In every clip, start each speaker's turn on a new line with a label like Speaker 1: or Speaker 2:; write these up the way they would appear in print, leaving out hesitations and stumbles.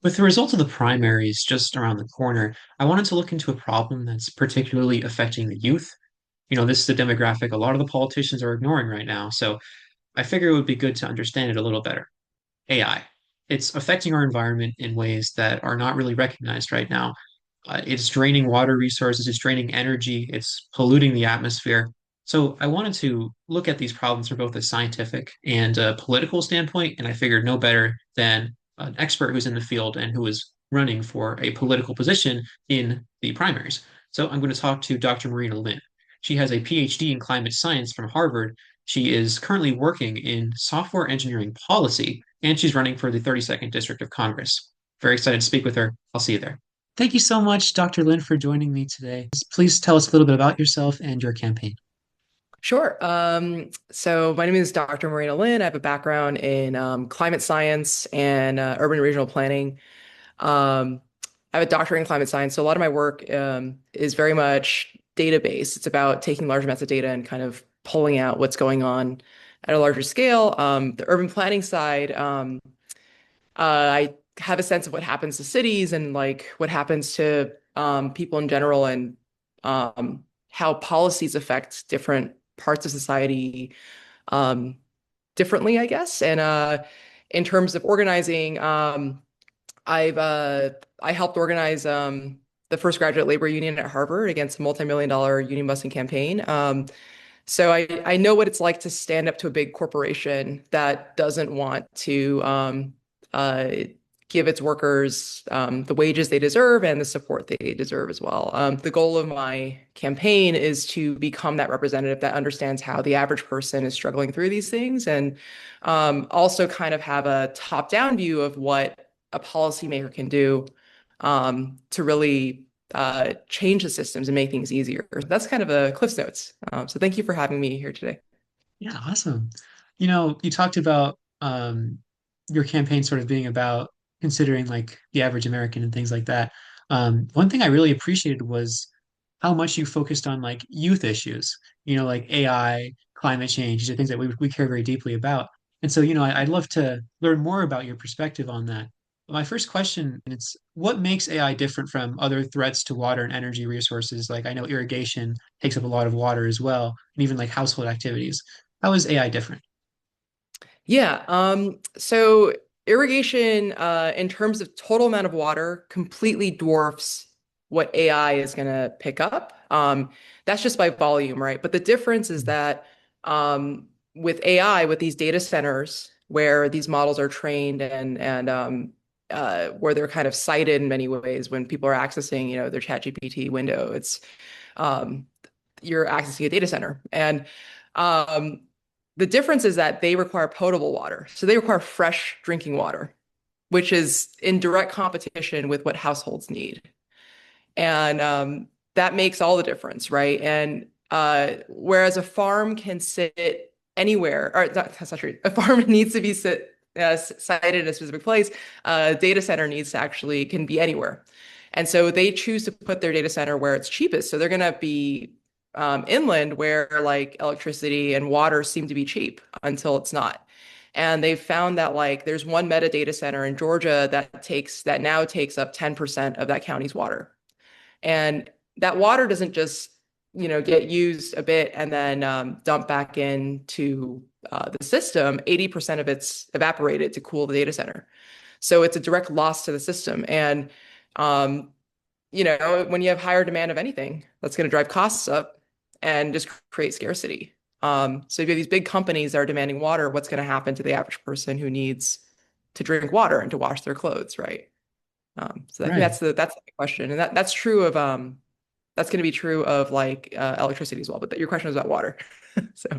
Speaker 1: With the results of the primaries just around the corner, I wanted to look into a problem that's particularly affecting the youth. This is a demographic a lot of the politicians are ignoring right now, so I figure it would be good to understand it a little better. AI. It's affecting our environment in ways that are not really recognized right now. It's draining water resources, it's draining energy, it's polluting the atmosphere. So I wanted to look at these problems from both a scientific and a political standpoint, and I figured no better than an expert who's in the field and who is running for a political position in the primaries. So I'm going to talk to Dr. Marena Lin. She has a PhD in climate science from Harvard. She is currently working in software engineering policy, and she's running for the 32nd District of Congress. Very excited to speak with her. I'll see you there. Thank you so much, Dr. Lin, for joining me today. Please tell us a little bit about yourself and your campaign.
Speaker 2: Sure. So my name is Dr. Marena Lin. I have a background in climate science and urban and regional planning. Um, I have a doctorate in climate science, so a lot of my work is very much data-based. It's about taking large amounts of data and kind of pulling out what's going on at a larger scale. The urban planning side, I have a sense of what happens to cities and like what happens to people in general and how policies affect different parts of society um, differently, I guess. And in terms of organizing, I helped organize the first graduate labor union at Harvard against a multi-million-dollar union busting campaign. So I know what it's like to stand up to a big corporation that doesn't want to uh, give its workers the wages they deserve and the support they deserve as well. The goal of my campaign is to become that representative that understands how the average person is struggling through these things and also kind of have a top-down view of what a policymaker can do to really change the systems and make things easier. That's kind of a Cliff's Notes. So thank you for having me here today.
Speaker 1: Yeah, awesome. You talked about your campaign sort of being about considering like the average American and things like that. One thing I really appreciated was how much you focused on like youth issues, like AI, climate change. These are things that we care very deeply about. And so, I'd love to learn more about your perspective on that. My first question is what makes AI different from other threats to water and energy resources? Like I know irrigation takes up a lot of water as well, and even like household activities. How is AI different?
Speaker 2: Yeah. So irrigation, in terms of total amount of water, completely dwarfs what AI is going to pick up. That's just by volume, right? But the difference is that with AI, with these data centers where these models are trained and where they're kind of cited in many ways when people are accessing, their ChatGPT window, it's um, you're accessing a data center. And um, the difference is that they require potable water. So they require fresh drinking water, which is in direct competition with what households need. And that makes all the difference, right? And whereas a farm can sit anywhere, or that's not true. A farm needs to be sited in a specific place. A data center needs to actually can be anywhere. And so they choose to put their data center where it's cheapest. So they're going to be inland where like electricity and water seem to be cheap until it's not. And they've found that like there's one meta data center in Georgia that now takes up 10% of that county's water. And that water doesn't just, get used a bit and then dump back into the system. 80% of it's evaporated to cool the data center. So it's a direct loss to the system. And, um, when you have higher demand of anything, that's going to drive costs up and just create scarcity. So if you have these big companies that are demanding water, what's going to happen to the average person who needs to drink water and to wash their clothes, right? So I think
Speaker 1: Right.
Speaker 2: that's the question, and that's true of that's going to be true of like electricity as well. But your question was about water, so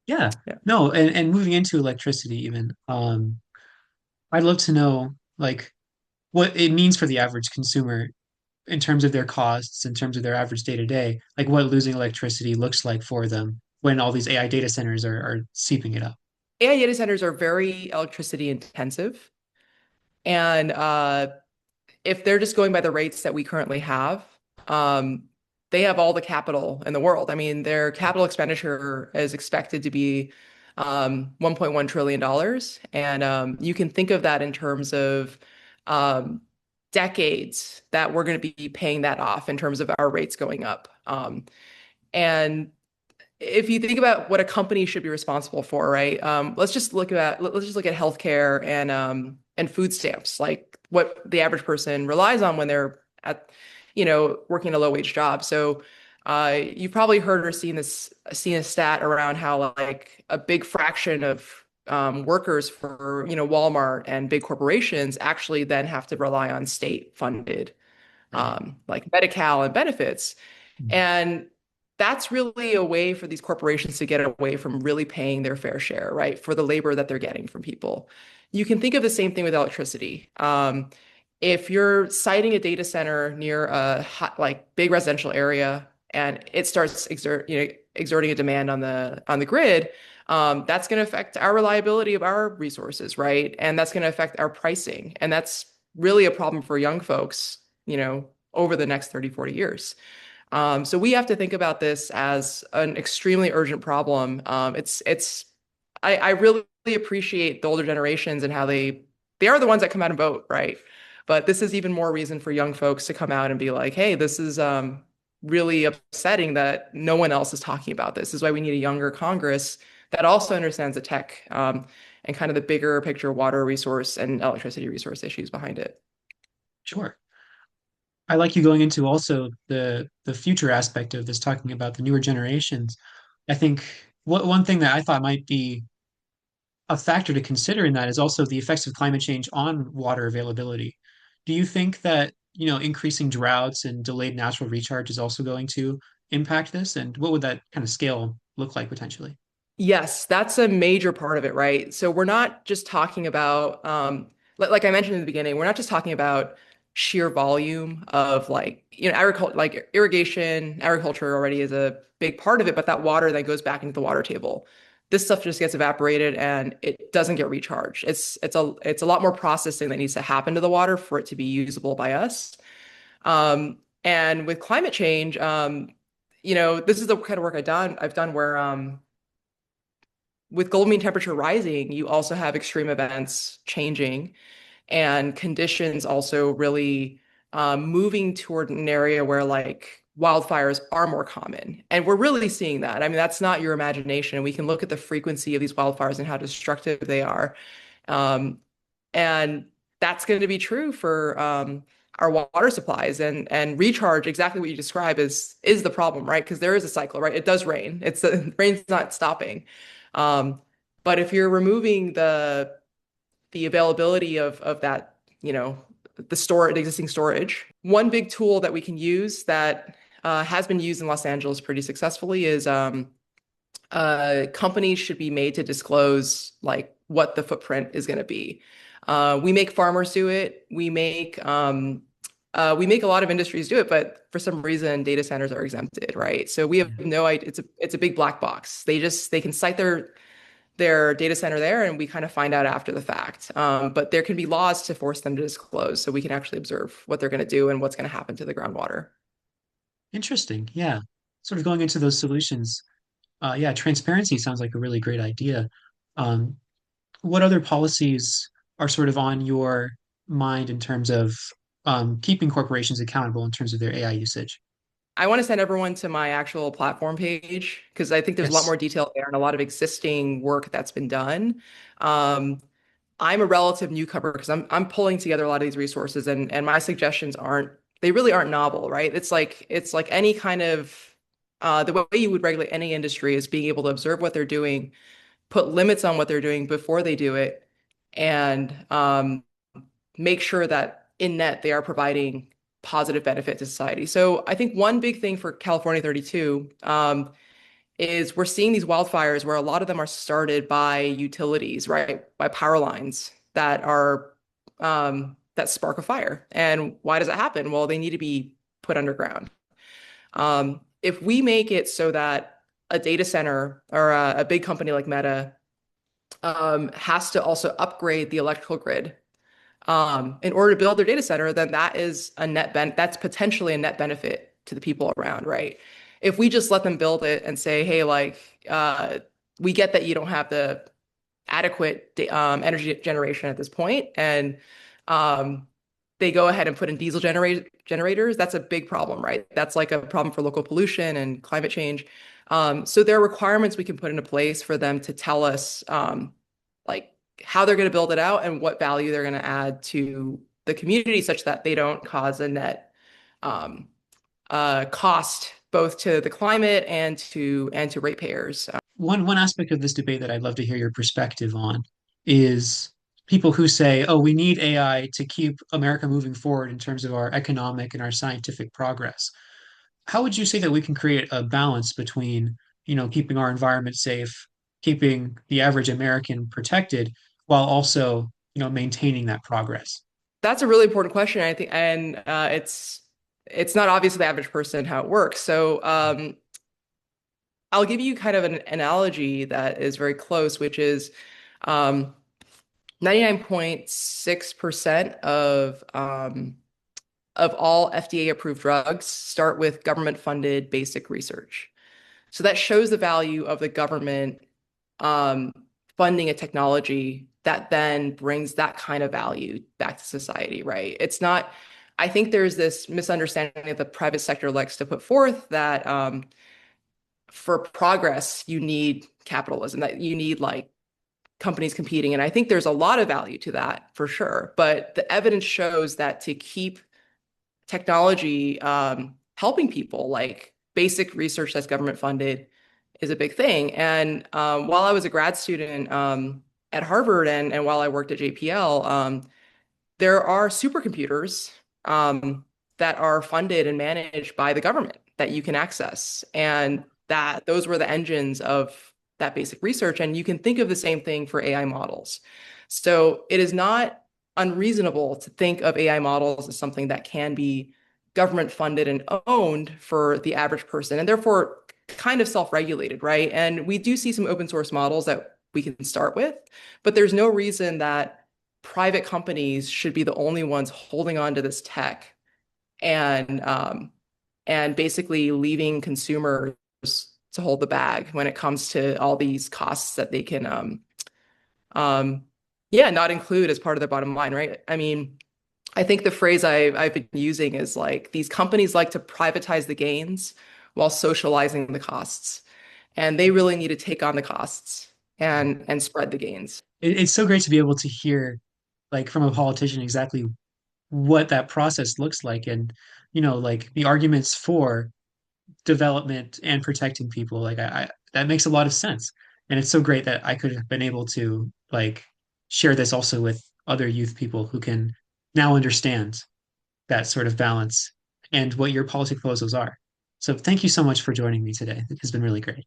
Speaker 1: Yeah.
Speaker 2: yeah.
Speaker 1: No, and moving into electricity even, I'd love to know like what it means for the average consumer in terms of their costs, in terms of their average day to day, like what losing electricity looks like for them when all these AI data centers are seeping it up.
Speaker 2: AI data centers are very electricity intensive, and if they're just going by the rates that we currently have, um, they have all the capital in the world. I mean, their capital expenditure is expected to be $1.1 trillion. And you can think of that in terms of um, decades that we're going to be paying that off in terms of our rates going up. And if you think about what a company should be responsible for, right? Let's just look at healthcare and food stamps, like what the average person relies on when they're at, working a low wage job. So, you've probably heard or seen a stat around how like a big fraction of workers for Walmart and big corporations actually then have to rely on state funded
Speaker 1: Right.
Speaker 2: like Medi-Cal and benefits.
Speaker 1: Mm.
Speaker 2: And that's really a way for these corporations to get away from really paying their fair share, right? For the labor that they're getting from people. You can think of the same thing with electricity. If you're siting a data center near a hot, like big residential area and it starts exerting a demand on the grid, that's going to affect our reliability of our resources, right? And that's going to affect our pricing. And that's really a problem for young folks, over the next 30, 40 years. So we have to think about this as an extremely urgent problem. I really appreciate the older generations and how they are the ones that come out and vote, right? But this is even more reason for young folks to come out and be like, hey, this is really upsetting that no one else is talking about this. This is why we need a younger Congress that also understands the tech and kind of the bigger picture water resource and electricity resource issues behind it.
Speaker 1: Sure. I like you going into also the future aspect of this, talking about the newer generations. I think one thing that I thought might be a factor to consider in that is also the effects of climate change on water availability. Do you think that, increasing droughts and delayed natural recharge is also going to impact this? And what would that kind of scale look like potentially?
Speaker 2: Yes, that's a major part of it, right? So we're not just talking about, like I mentioned in the beginning, we're not just talking about sheer volume of like, agriculture, like irrigation, agriculture already is a big part of it, but that water then goes back into the water table. This stuff just gets evaporated and it doesn't get recharged. It's a lot more processing that needs to happen to the water for it to be usable by us. And with climate change, this is the kind of work I've done where with global mean temperature rising, you also have extreme events changing and conditions also really moving toward an area where like wildfires are more common. And we're really seeing that. I mean, that's not your imagination. We can look at the frequency of these wildfires and how destructive they are. Um, and that's going to be true for our water supplies and recharge. Exactly what you describe is the problem, right? Because there is a cycle, right? It does rain. It's the rain's not stopping. Um, but if you're removing the availability of that, the existing storage, one big tool that we can use that has been used in Los Angeles pretty successfully is companies should be made to disclose like what the footprint is going to be. We make farmers do it. We make a lot of industries do it, but for some reason, data centers are exempted, right? So we have
Speaker 1: Yeah.
Speaker 2: no idea. It's a big black box. They can cite their data center there, and we kind of find out after the fact. But there can be laws to force them to disclose, so we can actually observe what they're going to do and what's going to happen to the groundwater.
Speaker 1: Interesting. Yeah. Sort of going into those solutions. Yeah, transparency sounds like a really great idea. Um, what other policies are sort of on your mind in terms of keeping corporations accountable in terms of their AI usage?
Speaker 2: I want to send everyone to my actual platform page because I think there's a lot
Speaker 1: Yes.
Speaker 2: more detail there and a lot of existing work that's been done. Um, I'm a relative newcomer because I'm pulling together a lot of these resources and my suggestions they really aren't novel, right? It's like any kind of the way you would regulate any industry is being able to observe what they're doing, put limits on what they're doing before they do it, and make sure that in net they are providing positive benefit to society. So I think one big thing for California 32 is we're seeing these wildfires where a lot of them are started by utilities, right? By power lines that spark a fire. And why does it happen? Well, they need to be put underground. If we make it so that a data center or a big company like Meta has to also upgrade the electrical grid in order to build their data center, then that's potentially a net benefit to the people around, right? If we just let them build it and say, hey, like, we get that you don't have the adequate energy generation at this point, and they go ahead and put in diesel generators. That's a big problem, right? That's like a problem for local pollution and climate change. So there are requirements we can put into place for them to tell us like how they're going to build it out and what value they're going to add to the community such that they don't cause a net um, cost both to the climate and to ratepayers.
Speaker 1: One aspect of this debate that I'd love to hear your perspective on is people who say, "Oh, we need AI to keep America moving forward in terms of our economic and our scientific progress." How would you say that we can create a balance between, keeping our environment safe, keeping the average American protected, while also, maintaining that progress?
Speaker 2: That's a really important question, I think, and it's not obvious to the average person how it works. So I'll give you kind of an analogy that is very close, which is 99.6% of all FDA approved drugs start with government funded basic research. So that shows the value of the government um, funding a technology that then brings that kind of value back to society, right? It's not, I think there's this misunderstanding that the private sector likes to put forth that for progress, you need capitalism, that you need like companies competing. And I think there's a lot of value to that for sure. But the evidence shows that to keep technology helping people, like basic research that's government funded, is a big thing. And while I was a grad student at Harvard and while I worked at JPL, there are supercomputers that are funded and managed by the government that you can access. And that those were the engines of that basic research. And you can think of the same thing for AI models. So it is not unreasonable to think of AI models as something that can be government funded and owned for the average person, and therefore kind of self-regulated, right? And we do see some open source models that we can start with, but there's no reason that private companies should be the only ones holding on to this tech and basically leaving consumers to hold the bag when it comes to all these costs that they can um, yeah, not include as part of their bottom line, right? I mean, I think the phrase I've been using is like these companies like to privatize the gains while socializing the costs. And they really need to take on the costs and spread the gains.
Speaker 1: It's so great to be able to hear, like, from a politician exactly what that process looks like, and, like the arguments for development and protecting people. Like, that makes a lot of sense. And it's so great that I could have been able to, like, share this also with other youth people who can now understand that sort of balance and what your policy proposals are. So thank you so much for joining me today. It has been really great.